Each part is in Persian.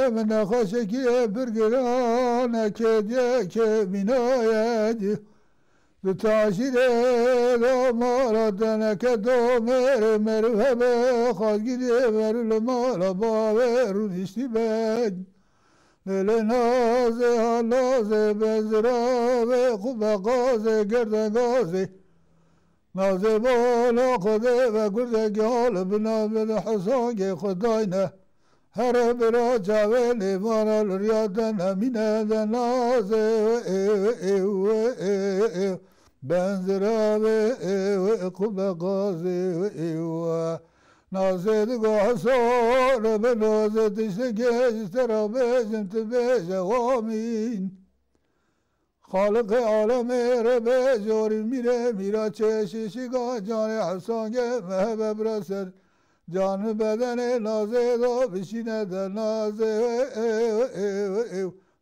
من خوشکی برگران کدیه که بینایدی دو تاشیده دو مارادن که دو مروه به خواهگیده مرول مالا باوه رو نیشتی بگ دل نازه ها نازه بزراوه خوب غازه گردن غازه نازه بالا خوده و گرده حال بنامد حسانگ خداینه هر برا جاوه لیوانا لریادن امینه ده نازه بنزراوه خوب غازه نازه دگو حسان به نازه تشتگیش ترا بیشم تبیش غامین خالق عالم ربه جوری میره میرا چشیشگاه جان حسانگه مهبه برسر جان بدن نازه دو بشینه در نازه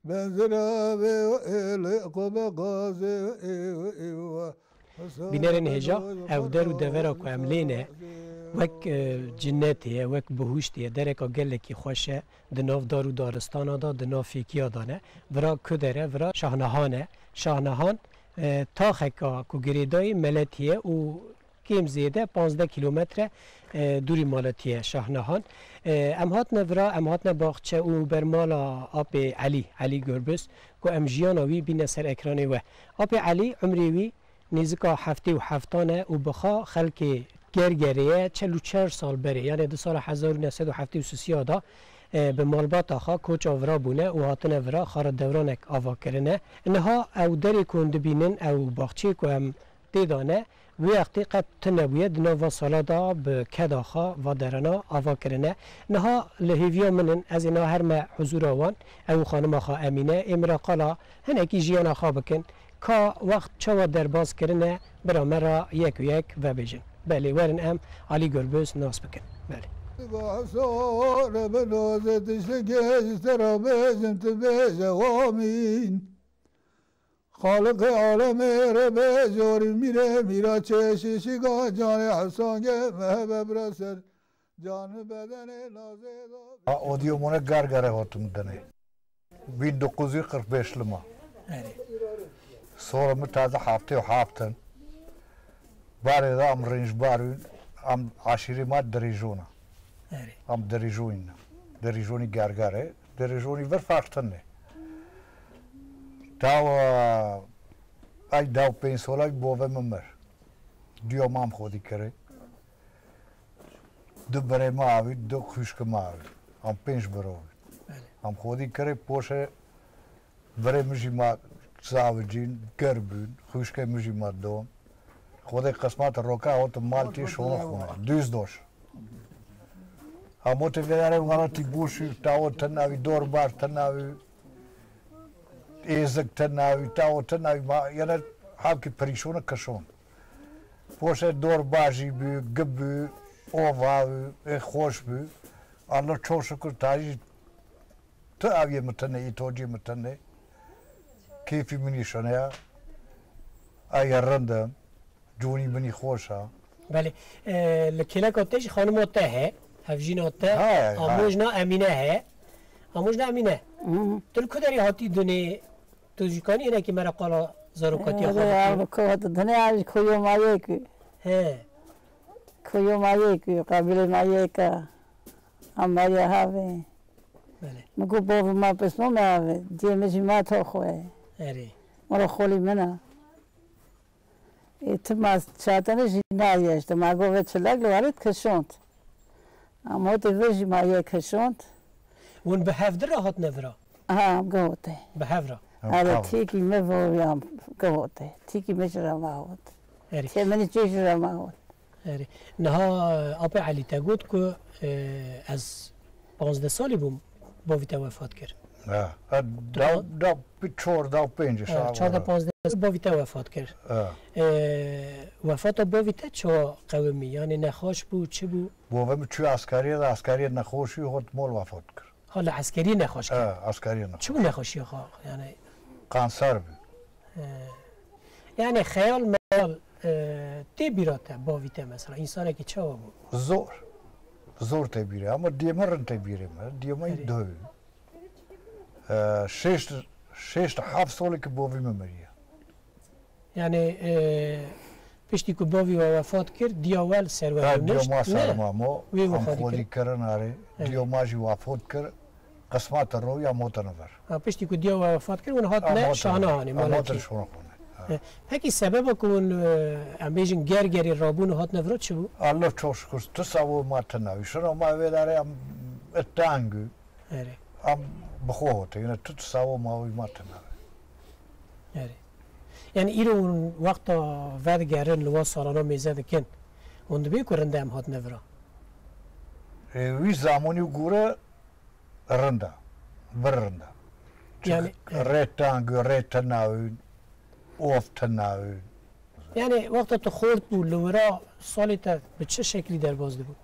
بنزراوه لقب غازه بینرین هجا او در و دورا که املینه وک جنتیه وک بهوشتیه درکا گلکی خوشه دناف دارو دارستانا دا دناف فیکیا دانه ورا کدره ورا شاهنهان تاخکا کو گریدای ملتیه و کم زیده 15 کیلومتر دوری مالتیه شاهنهان ام هاتنا باغچه او برمالا آب علی گربس کو ام جیانوی بین سر اکرانی و آب علی عمریوی نزدیکا هفته و هفتانه و بخا خلک گرگریه 44 سال بره یعنی دو سال 1973 دا به مالبات آخا کوچ آورا بونه و هاتن ورا خار دورانک آوا کرنه انها او دری کند بینن او باغچه که هم دیدانه وقتی قد تنبویه دنا و سالا دا به کد آخا و درنا آوا کرنه انها لحیویا منن از اینا هر ما حضور آوان او خانم آخا امینه امرا قالا هنکی جیان آخا بکن که وقت چوا درباز کرنه برا مرا یک و یک و بیجن بله ورن ام علی گربوس ناس بکن بله حسان به نازه تشتگیش ترا بیشم تبیش غامین خالق عالم ربه جوری میره میرا چشیشگاه جان حسانگه مهبه برسر جان بدن نازه دا اودیومونه گرگره هاتم دنه 1945 لما sonra mı taze hafta haftan bari da am range bari am aşiri mad derijona am derijoni gargare derijoni ver fartanne dawa ay daw pensolay bove memmer diyo mam khodi kare de bare mavi de khushke mavi am penj baro am khodi kare poshe bare mujima زاوجین گربون خوشکه میشی مردم خود قسمت روکا اوت مالتی شونه خونه دوز دوش اما تو بیاره وقتی بوشی تاو تناوی دور بار تناوی ایزک تناوی تاو تناوی ما یعنی هم که پریشونه کشون پوشه دور باشی بی گبی اوواوی خوش بی الله چوشکر تاجی تو آوی متنه ای توجی متنه کیفی منی شنیا اگر رندم جونی منی خوشا بله لکیلا کتش خانم آتا ہے هفجین آتا آموجنا امینه ہے آموجنا امینه تل کدری هاتی دنی توجیکانی اینه که مرا قالا زاروکاتی خواه دنی آج خویو مایه که خویو مایه که قابل مایه که هم مایه هاوه مگو باو ما پسنو میاوه دیمشی ما تا خواه مرا خولی منه اتماس چاتنش نایشت ما گوه چلک لوارد کشوند اما تفرج ما يكشونت ون بهفدر هات نورا قوتي بهفرا على تيكي مفو قوتي تيكي مجرى ما هوت تمني تجرى ما هوت نها أبي علي تقول كو از 15 سالی بوم با ویتا وفات کرد. دا چهار دا پنج سال. 14 15 با ویتا وفات کرد. وفات با ویتا چه قومی یعنی نخواش بود چه بود؟ بابام چه عسکری نخواشی هات مال وفات کرد. حالا عسکری نخواش کرد. عسکری نخواش. چه بود نخواشی خواه یعنی؟ کانسر بود. یعنی خیال مال تی بیراته با ویتا مثلا انسانی که چه بود؟ زور تی بیره اما دیمرن تی بیره دیمای دو. شش تا 7 سالی که باوی مریه. یعنی پشتی که باوی وفات کرد دیاول سر و دیوما سر ما هم خودی کردن آره دیوماجی وفات کرد قسمت رو یا متنور. پشتی که دیاول وفات کرد اون هات نه شانه هانی مالکی. پکی سبب که اون امبیجن گرگری رابون هات نورد چه بود؟ الله چوش کست تصور ما تنوی شنا ما ویداره ام اتانگو. ام بخوته یعنی تو تصور ما وی ما تنوی. یعنی ایرون وقت ود گرن لوا سالانا میزد کن اون دبی کرنده ام هات نورا. وی زمانی گوره رنده برنده. یعنی ریتانگو ریتناوی اوفتناوی. یعنی وقت تو خورد بود لورا سالی تا به چه شکلی در بازده بود؟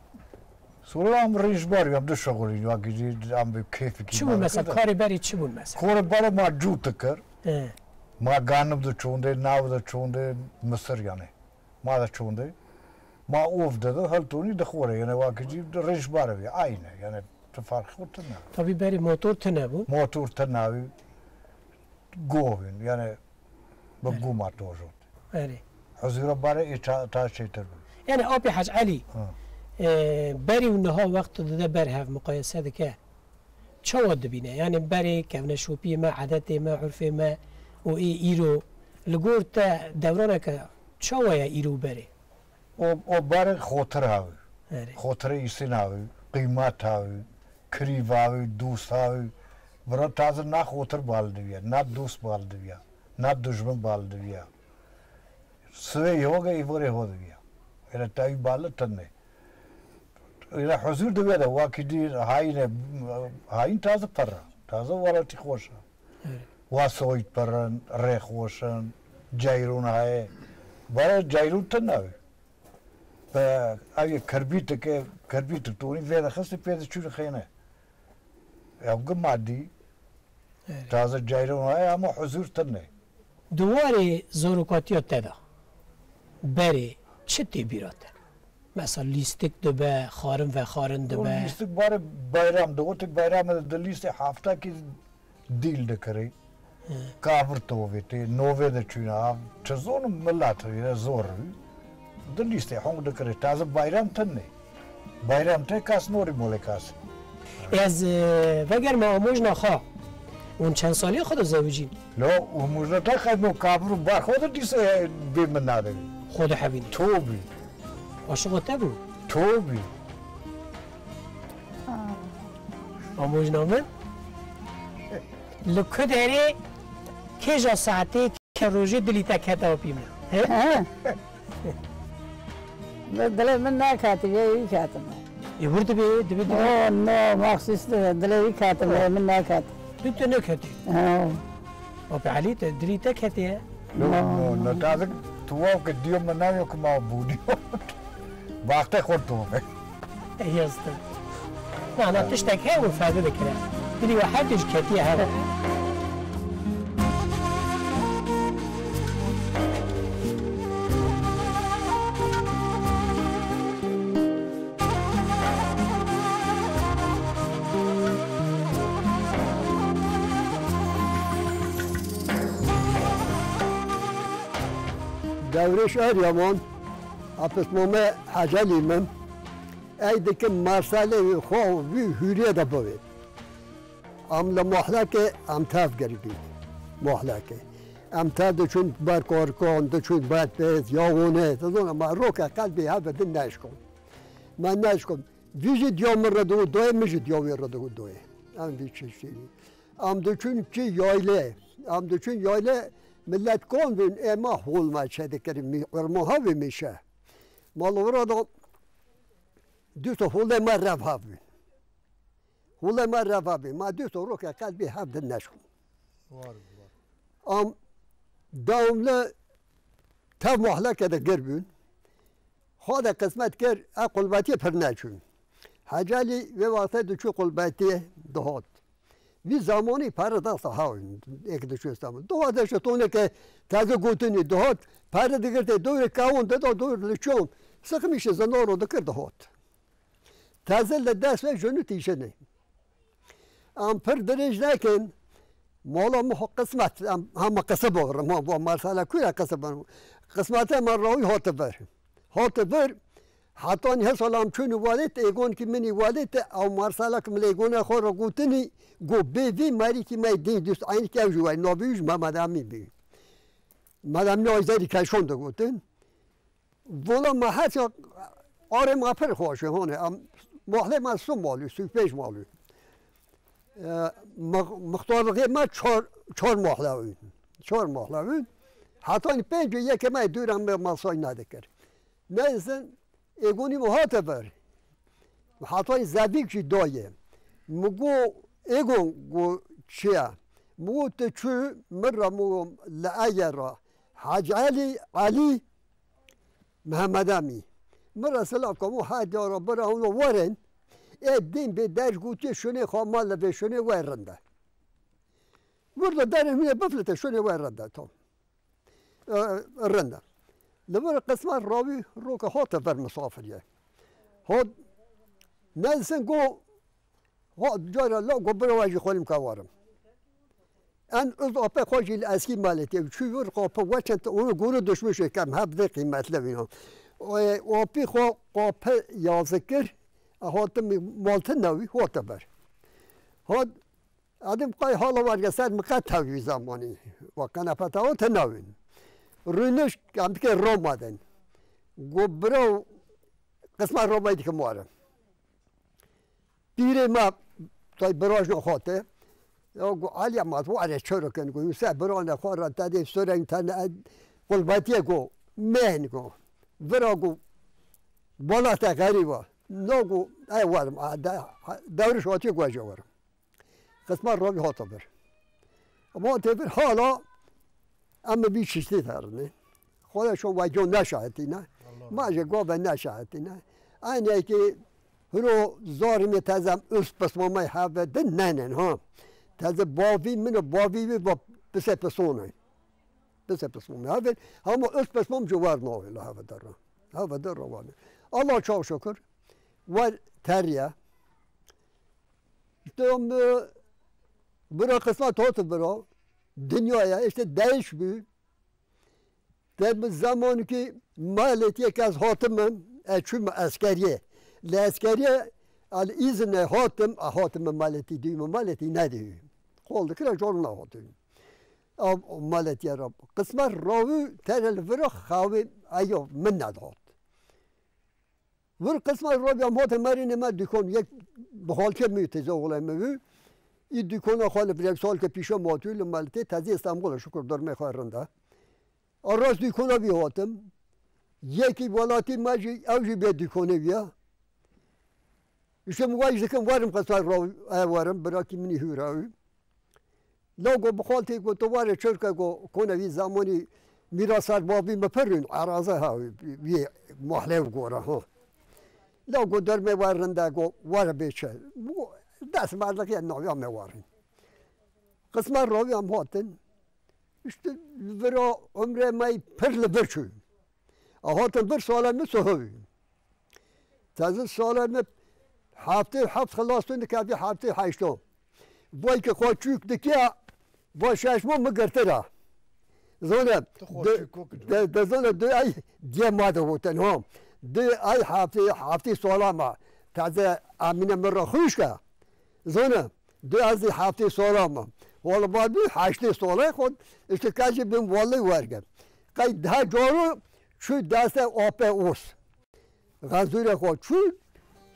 سولا هم ریش باری هم دو شغلی وقتی هم به کیفی کی. چی بود مثلا کاری بری چی بود مثلا؟ کار باری ما جوت کرد. ما گانم دو چونده ناو دو چونده مصر یعنی ما دو چونده ما اوف داده هل تونی دخوره یعنی وقتی ریش باری آینه یعنی تفرق خود نه. تابی بری موتور تنه بود؟ موتور تنهایی گوهن یعنی با گو موتور شد. حضور باری تا چیتر بود. یعنی آبی حج علی بری اونها وقت داده بر هف مقایسه دکه چه واد بینه یعنی بری کفن شوپی ما عادت ما عرف ما و ایرو لگور تا دورانه که چه ویا ایرو بری او بری خاطر هاوی خاطر ایسین هاوی قیمت هاوی کریو هاوی دوست هاوی برای تازه نه خاطر بالده بیا نه دوست بالده بیا نه دشمن بالده بیا سوی هوگه ایوری هوده بیا یعنی تایی باله تنه اینا حضور دویده واقعی هاین تازه پره تازه والاتی خوشه واسویت پرن ری خوشن جایرون های برای جایرون تنهایی اگه کربیت تونی ویده خسته پیده چون خینه ابگه مادی تازه جایرون های اما حضور تنه دواری زوروکاتیات تدا بری چه تی بیراته؟ مثلا لیستک دو خارم و خارن دو لیستک باره bayram دوت bayram ده لیست هفته که دیل دکری کافر تویته نوه ده چینا چزون ملت وی زور ده لیست هم دکری تازه bayram تنه bayram ته کس نوری مولکاس از وگر ما آموز نخوا اون چند سالی خود زوجین لا آموز نتا خیلی مو کافر بار خود دیسه بیم نداری خود حبیبی توبی عاشق تبو توبی آموز نامه لکه داری که جا ساعتی که روژه دلی تکتا پیمه دلی من نکاتی بیایی کاتم یه برده بی نه مخصوص دلی کاتم من نکات دو تو نکاتی آب علی دلی تکتی نه تازه تو که دیو من نمیو که ما بودیم وقتی خود تومه یست نه نه تشتک های و فایده بکره دلی و حدش کتی هوا دورش آریامان اپس مومه حجلی من ایده که مرساله خواه وی هوریه دا بوید ام لمحلکه ام تاف گریبید محلکه ام تاف دو چون بر کارکان دو چون باید بیت یا غونه تزونه ما روکه قلبی ها بدن نشکن من نشکن ویژه دیامر را دوی میشه دیاوی را دوی ام بیچشی ام دوچون چی یایله ام دوچون یایله ملت کن بین اما هول میشه دکری ارمها میشه مالورا دو دوست هول ما رفاه بین هول ما رفاه بین ما دوست رو که قلبی حفظ نشون ام داومله تا محله که دگر بین خود قسمت کر قلباتی پر نشون حجالی و وقتی دوچو قلباتی دهات وی زمانی پرده سهاون یک دوچو زمان دهاتش تونه که تازه گوتنی دهات پرده دیگر دور کاون داد دور لچون سخ میشه زنار رو دکر دهات تازه لدست و جنو تیشه نه ام پر درج نکن مولا مح قسمت هم قصب بر ما با مرساله کوی قصب قسمت من روی هات بر حتی نه سلام چون والد ایگون که منی والد او مرساله که ملیگون خور گوتنی گو بیوی ماری که می دین دوست این که جوای نابیش ما مدامی بی مدام نوازدی کشون دو گوتن ولی ما حتی آره ما پر خوشه هونه محله ما سوم مالی سوپیش مالی مختار ما چهار محله وین حتی این پنج یک ما دورم به ماسای ندکر نه ایگونی مهاتبر حتی زبیک چی دایه مگو ایگون گو چیه مگو تچو مرا مگو لعیه را حاج علی محمد امی مرا سلام کمو حاج را برا اونو ورن دین به درج گوتی شونه خامال به شونه ورنده ورده درج میه بفلته شونه ورنده تو رنده لبر قسمت راوی رو که هات بر مسافریه هات نلسن گو هات جارا لا گو برو واجی خولیم کارم ان از آب خوشی اسکی مالتی چیور قاپ وچنت اون گورو دشمنش کم هب قیمت لبینم و آبی خو قاپ یازکر هات مالت نوی هات بر هات آدم قای حالا ورگسد مقطعی زمانی و کنافتا هات نوین رونش هم که روم مادن گو برو قسمت روم باید که موارم پیره ما تای براش نخواته گو علی ما تو علی چرا کن گو یوسف برو نخواه را تدیف سرنگ تن قلباتیه گو مهن گو برا گو بالا تا غریبا نو گو ای وارم دورش واتی گو اجا وارم قسمت رومی هاتا بر اما تبر حالا اما بیشتری ترنه خودشون وجود نشاهدی نه ماجه گوه نشاهدی نه اینه که هرو زار می تازم اس پس مامای هفته دن ننن ها تازه باوی منو باوی با بسه پسونه بسه پسونه هفته اما اس پس مام جوار نوی له هفته در روانه الله çok şükür var teriye işte bırak kısmet oldu bırak dünyaya işte değişmiyor. Tabi zamanı ki maliyeti kez hatımım, çünkü askeriye. Le askeriye al izne hatım maliyeti diyor, maliyeti ne diyor? Koldu kira jorna hatım. Ab maliyeti Rab. Kısmet ravi terel vira xavi ayo minnet hat. Vır kısmet ravi am hatım marine ma dükkan yek bhalke müteze olayım. این دکان خاله bir سال که پیش ماتول مالته تازه استانبول شکر در میخوارنده آراز دکان بیاتم یکی ولاتی ماجی اوجی به دکانه بیا işte مواجه کم وارم قصار رو وارم برای کی منی هوراوی لوگو بخالتی کو تو واره چرکا کو کنه وی زمانی میراثات بابی مپرین عرازه ها وی محله گوره ها لوگو در میوارنده کو واره بیچه دست مردکی نویا میوارن قسمت راوی هم هاتن işte برا عمر مای پرل برچو هاتن بر سالمه سهوی تازه سالمه هفته خلاصتون که هفته هشتم وای که خود چوک دکیا با ششمو مگرتره زونه زونه دو ای دیه ماده بودن هم دو ای هفته سالمه تازه امینه مرا خوش که زونه دو از هفته سالمه والا بعد هشته ساله خود işte kaçı ben vallahi vargam kay daha doğru şu dasta ope os gazure خود şu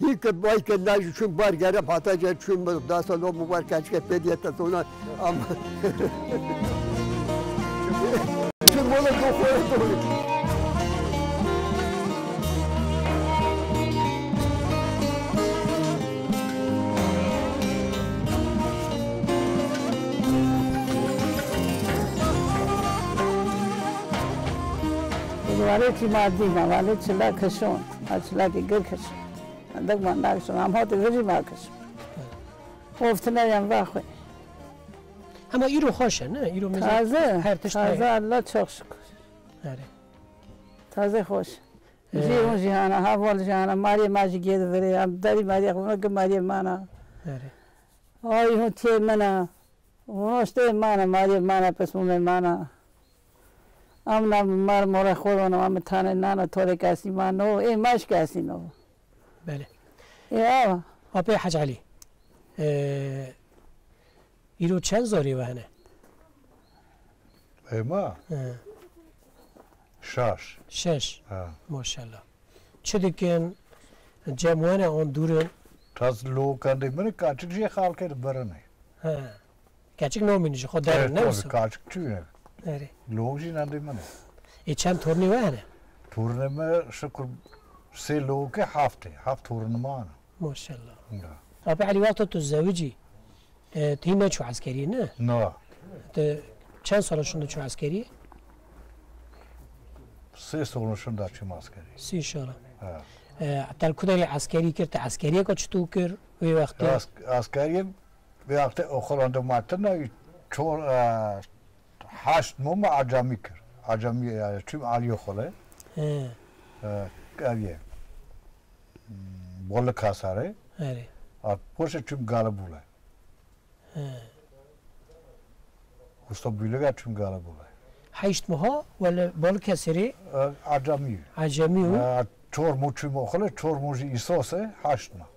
هی که بای که لاج چون بار گرم حتی جا چون داستانو مبار کچ که پیدیت تونا ام چون مولا تو خورد توی ولی چی مادی ما ولی چلا کشون چلا کی گر کشون عندك ما ناقصون هم هات غيري ما كشون وفتنا يوم واخي اما ایرو خوشه نه ایرو میزه تازه الله çok şükür تازه خوش جيون جهانا هاول جهانا ماري ماجي جيد فري ام داري ماري خونه که ماري مانا آی هون تي منا ونشته مانا ماري مانا پسمو مانا امنا مار مورا خورونو ام تانه نانا توره کسی مانو ای ماش کسی نو بله یا آبی حاج علی ایرو چند زاری وهنه ما شش ماشاءالله چه دیکن جمعانه آن دورن تاز لو کنده من کاچک جی خال کرد برنه کاچک نومینیش خود در نوسو کاچک چیه لوجی نده منه ای چند تورنی وهنه تورنمه شکر سه لوکه هفت تورنمان ماشاءالله آبی علی وقت تو زوجی تیم چو عسکری نه چند سالشون چو عسکری 3 سالشون در چه عسکری 3 سال تل کدای عسکری کرد عسکریه که چطور کرد وی وقتی عسکری وقتی آخرانده ماتن چور 8 ماه عجمی کرد عجمی چیم علیو خاله اویه بول کاساره پوشه چیم گاله بوله استا بیلگا چیم گاله بوله 8 ماه ولا بول کاسره عجمی چور مو چیم خاله چور موجی ایساسه 8 ماه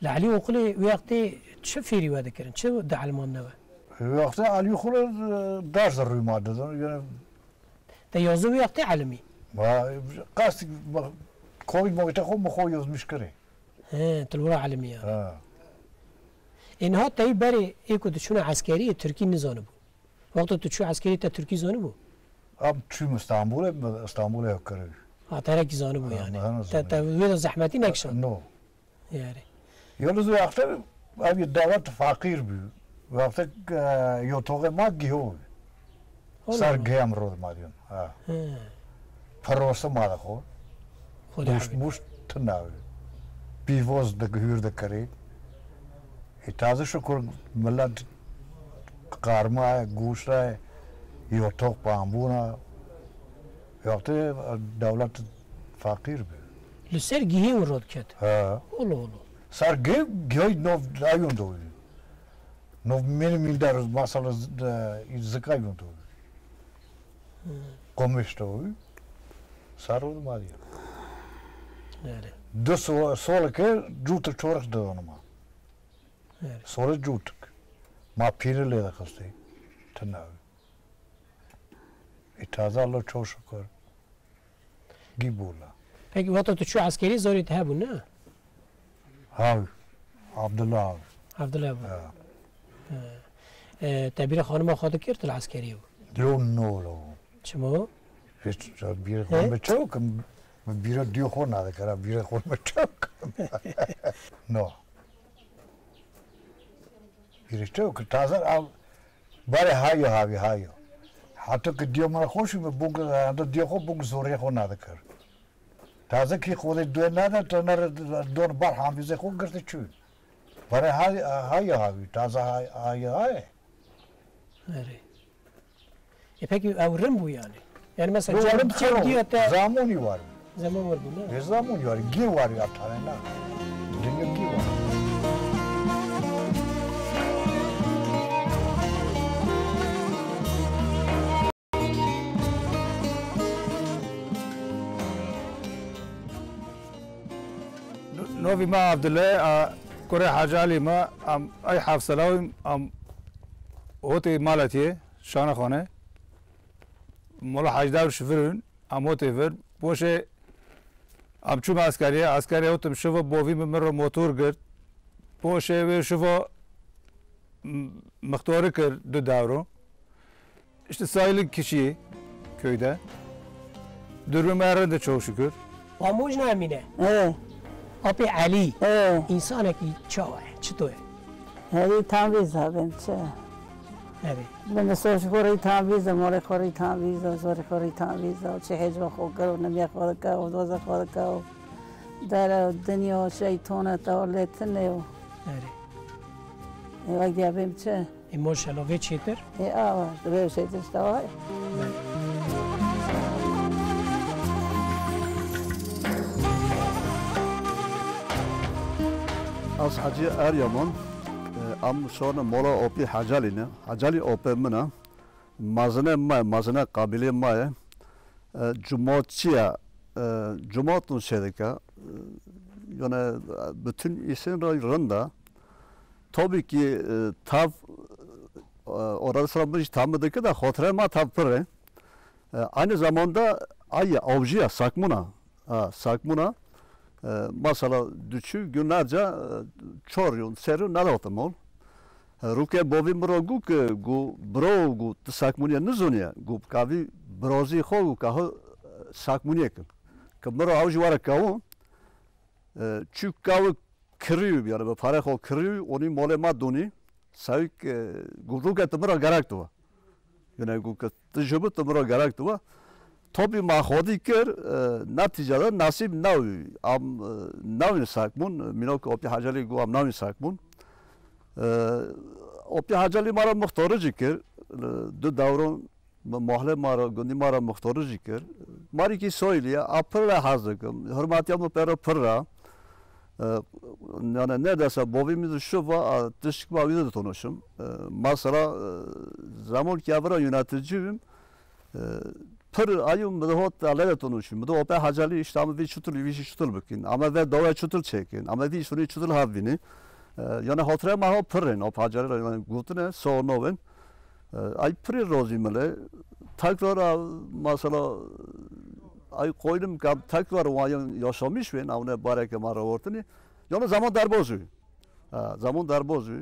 لعلی وقلی وقتی چه فیری وده کردن چه دعلمان نوه وقتی علی خاله درس روی ماده دارن ده یازو وقتی علمی قصدی کوی موقعی خود مخوی یازمیش کره تلورا علمیه اینها تایی بری ایکو دچون عسکری ترکی نزانه بود وقت تو چون عسکری تا ترکی زانه بود اب چون استانبول ها کره ترکی زانه بود یعنی تا وید زحمتی نکشن نو یاری یالوز وقتی ابی دعوت فقیر بود وقتی یو توقع ما گیهو سر گیم رود مادیون پروسه ماده خو موش تناوی بیوز دگهور دکری تازه شکر ملت قارما گوشت یو توق پامبونا وقتی دولت فقیر بود لسر گیم رود کد اولو سر گیوی نو دایون دوی نو میل در مثلا زکایون دوی قمشتوی سارود مادی دو سال که جوت چورخ دادم ما سال جوت ما پیره لیده خسته تناوی اتازه الله چو شکر گی بولا پکی وقتا تو چو عسکری زاری تهبون نه؟ ها عبدالله بود تبیر خانم خواهد کرد تل عسکری بود لو نولو چما؟ بیر خون بچوکم بیر دیو خون نده کرد بیر خون بچوکم نو بیر چوک تازه باره هایو حتی که دیو من خوشی من بونگ دیو خون بونگ زوری خون نده کرد تازه که خود دوی نده تو نره دون بار حافظه خون کرده چون باره هایو تازه هایو آره پکی اورم بو یعنی مثلا جرم چه دیوته زمانی وار بود نه زمانی وار گیر واری ابتاره نه دنیا گیر وار نوفي ما عبد الله كوري حاجالي ما اي حاف سلاوي هوتي مالتي شانه خانه مولا حاج داور شفرون اموتي فر بوشه ام چوم عسکری اوتم شو بوی مرو موتور گرد پوشه و شو مختار کرد دو دورو işte sahil kişi köyde durum yerinde çok şükür آموز نامینه آبی علی انسان کی چاوه چطوره هی تنبیز هم چه من سوش خوری تنبیز مال خوری تنبیز زور خوری تنبیز چه هجوا خو کرو نمی خود که و دوز خود که در دنیا شیطان تولد نیو وقتی هم چه این ماشاءالله وی چیتر آه وی چیتر استوای از حاجی اریامان ام شون مولا اوپی حجالیه حجالی اوپی منه مازنه قابلی مایه cuma'tun şeydeki yani bütün işin randa tabii ki tav orada sıramış tamamdaki da hotrema tav pırı aynı zamanda ay avcıya sakmuna mesela düşü günlerce çoruyor seru nalatam ol ruke bovim rogu ke gu brogu sakmunia nzunia gu kavi brozi xogu kaho sakmuniek kamero avcı var kavu çünkü kavu kırıyor yani bu para xo kırıyor onu molema doni sayık guruke tamara garaktu yani gu tecrübe tamara garaktu tabi mahodi ker neticede nasip nav sakmun minok opi hacali gu am nav sakmun opi hacali mara muhtarı zikir du davron mahalle mara gundi mara muhtarı zikir mari ki soyliye apırla hazırım hürmetiyamı pera pırra yani neredeyse bobimiz şu var dışık bavide de tanışım mesela zaman ki avra yöneticiyim pır ayım da hot alele tanışım da opi hacali işte ama bir çutul bakın ama ve dava çutul çekin ama bir şunu çutul havini yani hotre maho pırın o hacali yani gutne sonoven ay pır rozimle tekrar mesela ay koydum kap tekrar vayın yaşamış ve ona bareke mara ortani yani zaman darbozu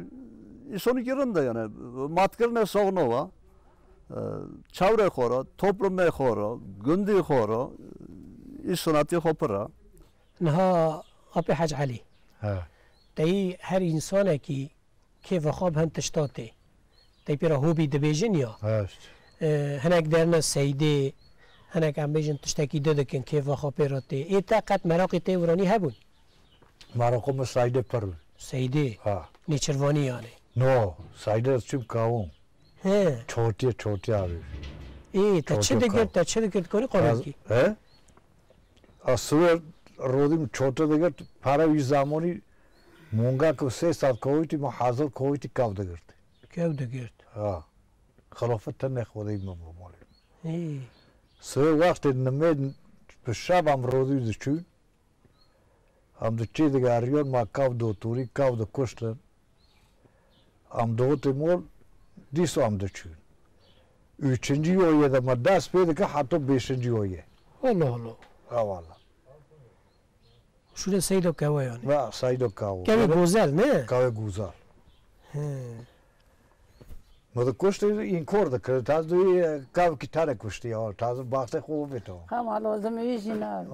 sonu girinde yani matkırne soğnova çavre xora toplum xora gündi xora işonati xopra نها آبی حج علی تایی هر انسان کی وخاب هم تشتاته تایی پیرا هوبی دبیجن یا هنک درنا سیده هنک هم بیجن تشتاکی داده کن کی وخاب پیراته ای تاقت مراقی تی ورانی هبون مراقم سایده پر سیده نیچروانی یعنی نو سایده چیم کاوم छोटे आवे तच्छे दिक्कत कोणी कोणाची असुर रोदिम छोटे दिक्कत फारा इस ज़मानी मूंगा को से साथ कोई टी महाजर कोई टी काव दिक्कत हाँ खलाफत तन्ने खुदी में बोले सो वक्त नमेद बशाब हम रोदी दचू हम दच्चे दिगारियों मा काव दो तूरी काव दो कुश्तन हम दो तिमोल Diso am döçün. Üçüncü oya da maddas peyde ki hatta beşinci oya. Allah. Ha valla. Şurada saydo kava yani. Va saydo kava. Kava güzel ne? Kava güzel. Mada koştu in korda kır. Taz du kava kitara koştu ya. Taz bakta خوب beto. Ha malazım işina.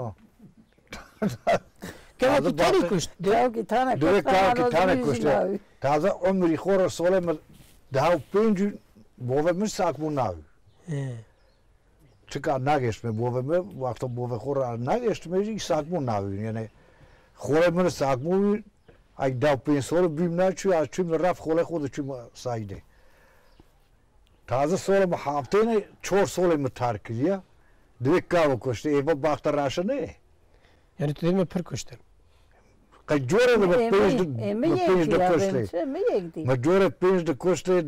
Kava kitara koştu. Kava kitara koştu. Taz ömrü khora sole daha önce bovemir sakmun navi. Çıkar nageşme bovemir vakti bove khora nageşme sakmun navi yani khora mir sakmun ay daha pensor bimna çu açım raf khole khod çu sayde. Taze sonra haftene çor sole mi tarkiya direkt kava koştu eva bakta raşa ne? Yani tu mi pır koştun. Kajora da pejde koşte. Majora pejde koşte,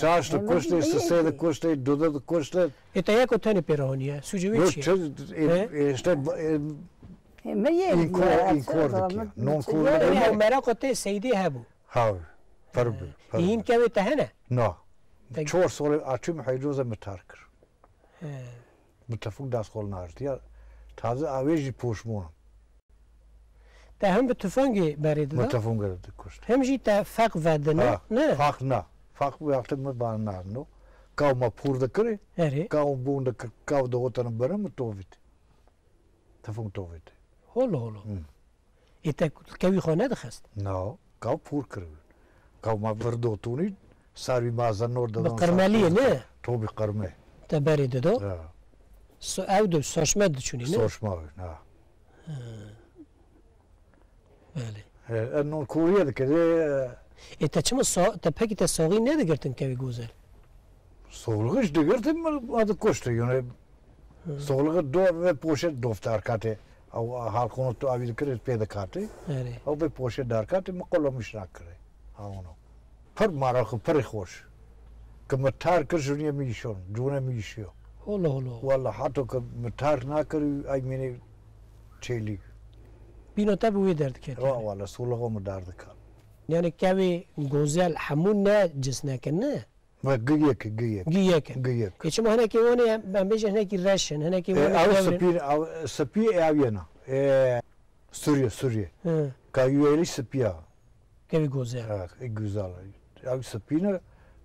şaş da koşte, sese da koşte, doda da koşte. Etaya ko tane peroniye, sujevici. İşte inkordaki. Non kurdaki. Yani merak te seydi habu. Ha. Farb. İn kave tahana. No. Çor sole açım hayroza metarkır. Mutafuk das kol nartı ya. Taze aveji poşmon. تا هم به تفنگی برید ما تفنگ گرفت کشت همجی تا فق ودنه نه فق نه فق وقتی ما بانار نو کاو ما پورده کری اره کاو بونده کاو دوتن برم توفید تفنگ توفید هولو ایتا کوی خانه دخست نه کاو پور کری کاو ما وردو تونید ساروی مازن نور دادن بقرملیه نه تو بقرمه تا برید دو او دو ساشمه دچونی نه ساشمه نه بله انو کوریه دکده ایتا چما تا پکی تا ساقی ندگرتن کوی گوزل سوغلغش دگرتن ما دا کشته یونه سوغلغ دو به پوشه دفتر کاته او حال کنو تو آوید کرد پیدا کاته او به پوشه دار کاته مقلا مشرک کرده آونو پر ماراخ پر خوش که متار کر جونیه میشون جونه میشیو هولو والله حتی که متار نکری ای منی چیلی بینو تا بوی درد کرد والله سوغلغو مدارد کرد یعنی کوی گوزل همون نه جس نکن نه ما گیک ایچ ما هنکی ونه من بیش هنکی رشن هنکی ونه او سپی اوینا سوریه کایویلی سپیا کوی گوزل گوزل او سپینه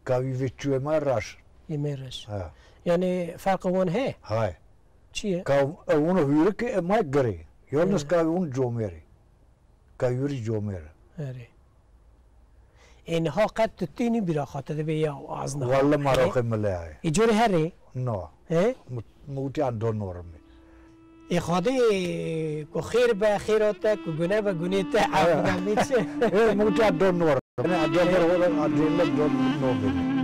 کاوی ویچوی ما راش یمرش یعنی فرق ون هه های چیه کاو اونو هیره که ما گری یالنس کاوی اون جومری کایوری جومره اینها قد تتینی برا خاطر به یا آزنا والله مراخ ملای ایجوری هری نه موتی اندون نورمی ای خاده کو خیر به خیرات کو گناه به گناه تا عفو میشه موتی اندون نور نه اجازه رو ادریل دون نور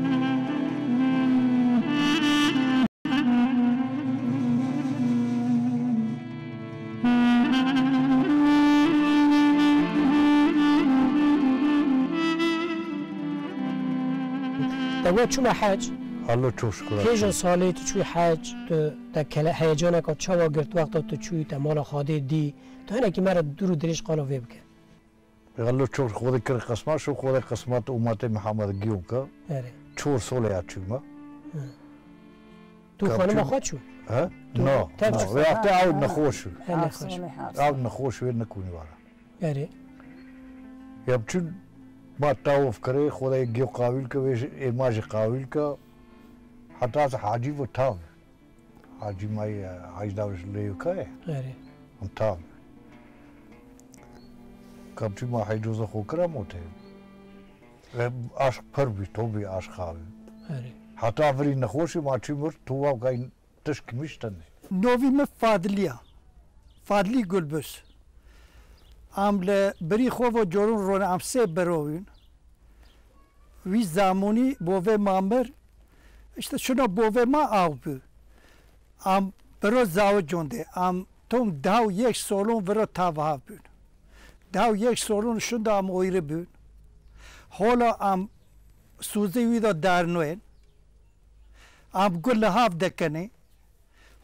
تو چوم حج الله تو شکر کیجا سالی تو چوی حج تو تا کل هیجان که چوا گرت وقتا تو چوی تا مال خاده دی تو هنه که مرا دور دریش قالا وی بکن الله تو خود کر قسمت شو خود قسمت امت محمد گیو که چور ساله چوم تو خانه ما خود شو ها نه وقتی عود نخوش عود نخوش وی نکنی وارا اره یاب چون ما تعوف کرے خدای گیو قابل که ویش ایماج قابل که حتی از حاجی و تام حاجی مای حاج داوش لیو که هم تام کب چی ما حیدوز خو کرم ہوتے عشق پر بھی تو بھی عشق آوی حتی اولی نخوشی ما چی مر تو او گای تشک میشتن نویم فادلی گلبس عمل بری خوب و جورون رون امسه بروین وی زمانی بوه مامر işte şuna bove ma avbu am bero zav jonde am tom dav yek solun vero tavav bun dav yek solun şunda am oyre bun hola am suzi vida darnoen am gullahav dekene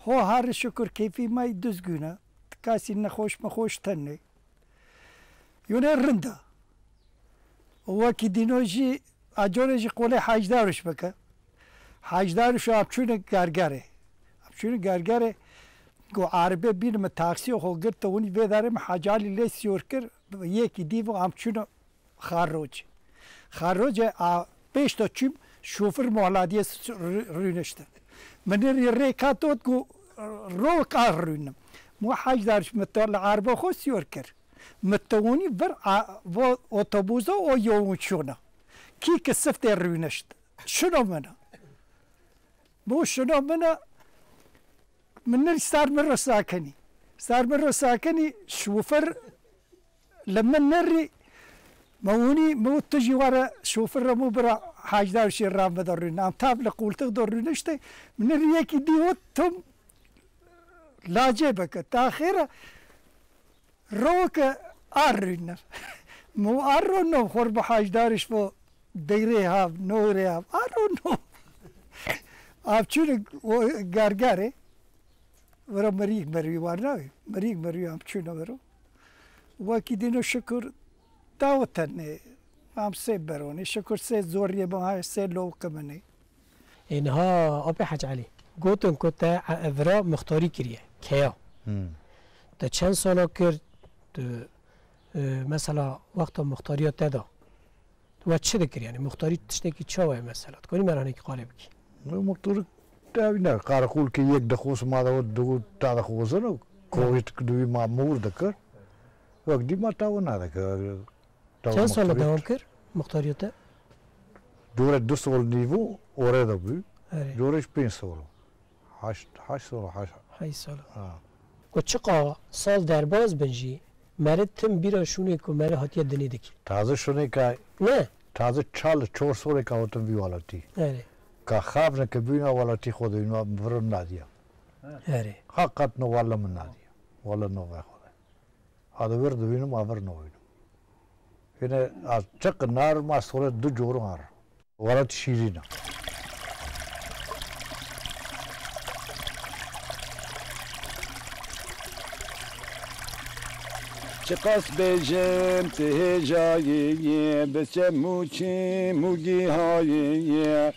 ho har şükür keyfi may düzgüne kasi ne hoş mu hoş tenne yone rında o ki dinoji ajoreji qole hajdaruş baka hajdaruş apçune gargare go arbe bir me taksi ho girt oni vedarim hajali les yorker yeki divo apçune kharroj a 5 ta çüm şoför muhaladiye rüneşte menir rekatot go ro karrün mu hajdaruş metal arbe khos yorker متونی بر و اتوبوسا و یومچونا کی که سفت رونشت شنو منا من صار مرة ساكني شوفر لما نري موني مو تجي ورا شوفر مو برا حاجدار شي رام بدرين ام تابل قولت درنشت من ريكي ديوتهم لاجبك تاخيره روك آرینه مو آرونو خورب حاجدارش و دیره هاف نوره هاف آرونو آب چونه گرگره ورا مریگ وارناوی مریگ آب چونه ورا وکی دینو شکر داوتنه هم سه برونه شکر سه زوریه با سه لوکه منه اینها آبی حاج علی گوتن کتا ورا مختاری کریه کیا تا چند سالا کرد مثلا وقت مختاریات تدا تو چه دکری یعنی مختاری تشته کی چاوه مثلا کنی مرانه کی قالب کی مختار نه قارقول که یک دخوس ما دو تا دخوس نه کویت دوی ما مور دکر وقت دی ما تاو نه دکر چند سال دوام کرد مختاریات دور 2 سال نیو اوره دبی دورش 5 سال 8 سال 8 سال کو چقا سال در باز بنجی مرد تم بیرا شونه کو مره هاتیه دنی دکی تازه شونه که نه تازه 4 سال که اوتم بیوالاتی آره که خاب نه که بینا والاتی خود اینا ورن ندیا آره حقت نو والا من ندیا والا نو خود هذا ورد بینم ما ور نو بینم اینه از چق نار ما سوره دو جور هر ولات شیرینا چقاس بیجم ته جایی بچه موچی موگی هایی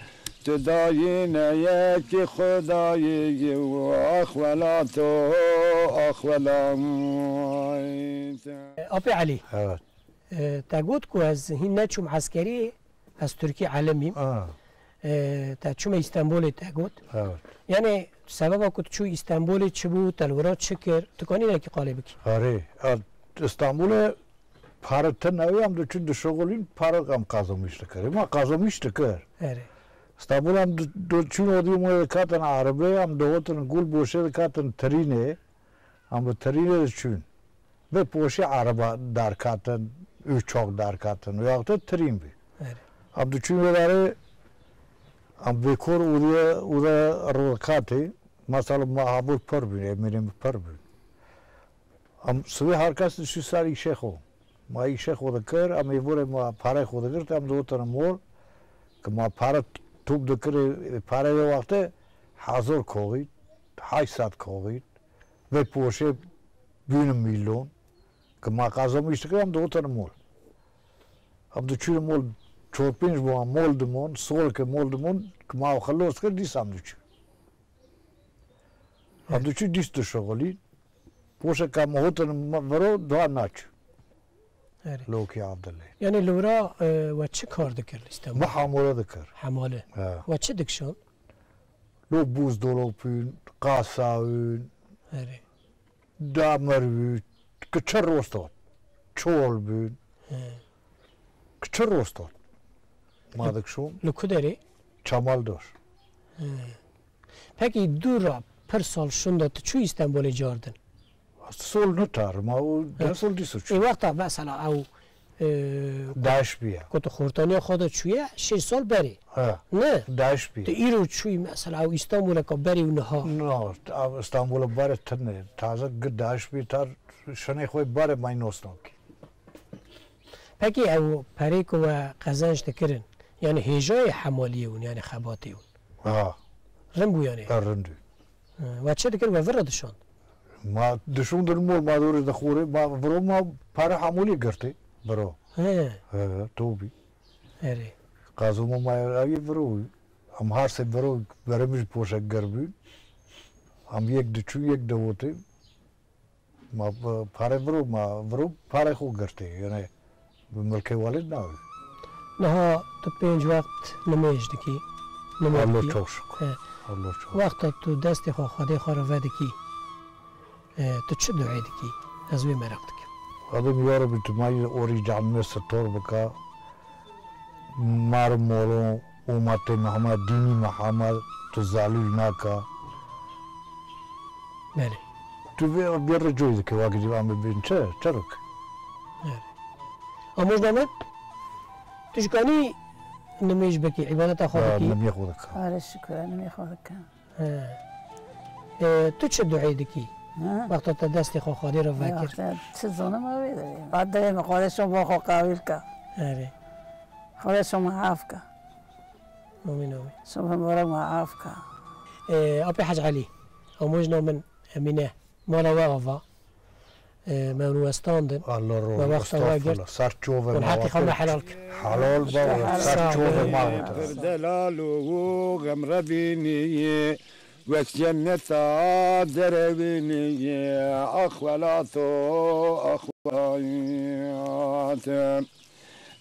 تدایی نیکی خدایی و اخولا تو اخولا آبی علی تقول کو از هین نچوم عسکری از ترکیه عالمیم تا چوم استانبول تقول یعنی سبب کو چو استانبول چه بود تلورات شکر تکانی نکی قالب کی آره استانبول پارت نویم دو چون شغلین پارا کم قازمیشت کرد ما قازمیشت کرد آره استانبول هم دو چون ودیم کاتن عربی هم دوتن گل بوشه کاتن ترینه هم ترینه چون به پوشه عربا در کاتن uçak در کاتن و یا ترین بی هم دو چون وداره هم بکور اوده روکاتی مثلا محبوب پر بینه میریم پر بینه هم سوی هر کس شو سری شیخو ما ای شیخو دکر هم ایوره ما پاره خود کرد هم دوتن مول که ما پاره توپ دکر پاره یه وقته 1000 کوغید 800 کوغید و پوشه 1 میلیون که ما قضا میشته که هم دوتن مول هم دو چون مول 4-5 با مول دمون سول که مول دمون که ما خلوص کرد دیس هم دو چون هم دو چون دیست دو شغلی پوشه که مهوتن ورو دو ناچ لوکی عبدالله یعنی لورا و چه کار دکر استانبول؟ ما حماله دکر حماله و چه دکشون؟ لو بوز دولو پین قاساوین دامر بین که چه روستاد چول بین که چه روستاد ما دکشون لو کدری؟ چمال داشت پکی دورا پر سال شونده تو چو استانبول جاردن؟ سول نتار ما او 10 سال دیسو چون این وقتا مثلا او داش بیا کت خورتانی خود چویه 6 سال بری نه داش بیا تو ایرو چوی مثلا او استانبول که بری و نها نه استانبول باره تنه تازه گد داش بیا تر شنه خوی باره مای نوستانکی پکی او پریک و قزنش دکرن یعنی هجای حمالی اون یعنی خباتی اون رنبو یعنی رندو و چه دکر و وردشون ما دشون در مول ما دور دخوره ما برو ما پاره حمولی کرده برو تو بی قازو ما آیه برو هم هر سه برو برمیش پوشک گربی هم یک دچو یک دوته ما پاره برو پاره خو کرده یعنی ملک والد نه نه تو 5 وقت نمیش دکی الله توش وقت تو دست خو خدای خو رو دکی تو چه دعای دکی از وی مرق دکی آدم یارو بی تو مایی اوری جامعه ستور بکا مار مولو امت محمد دینی محمد تو زالوی ناکا بله تو بیر رجوی دکی واقعی دیوان ببین چه رک آموز نامد تو شکانی نمیش بکی عبادت خود بکی نمی خود که آره شکر نمی خود که تو چه دعای دکی وقت تا دستی خو خادی رو وکر چه زونه ما بیداریم بعد داریم خودشون با خو قویل که خودشون معاف که آمین شما مبارک معاف که أبي حاج علي أو مجنا من منه مالا وغفا من وستاندن الله رو وقت واجر سر چوب ونحكي خلنا حلالك حلال با سر چوب ما دلالو غم ربینی وك جنتا درويني أخوالاتو أخوالات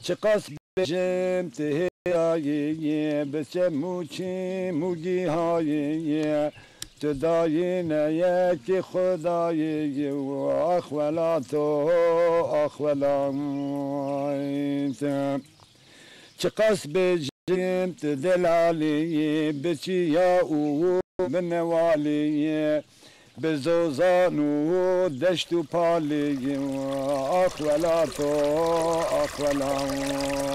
چقاس بجم تهيي بسموچي موجي هاي تداين يك خداي وأخوالاتو أخوالات چقاس بجم تدلالي بچيا او منوالي بزوزانو دشتو بالي أخوالاتو أخوالات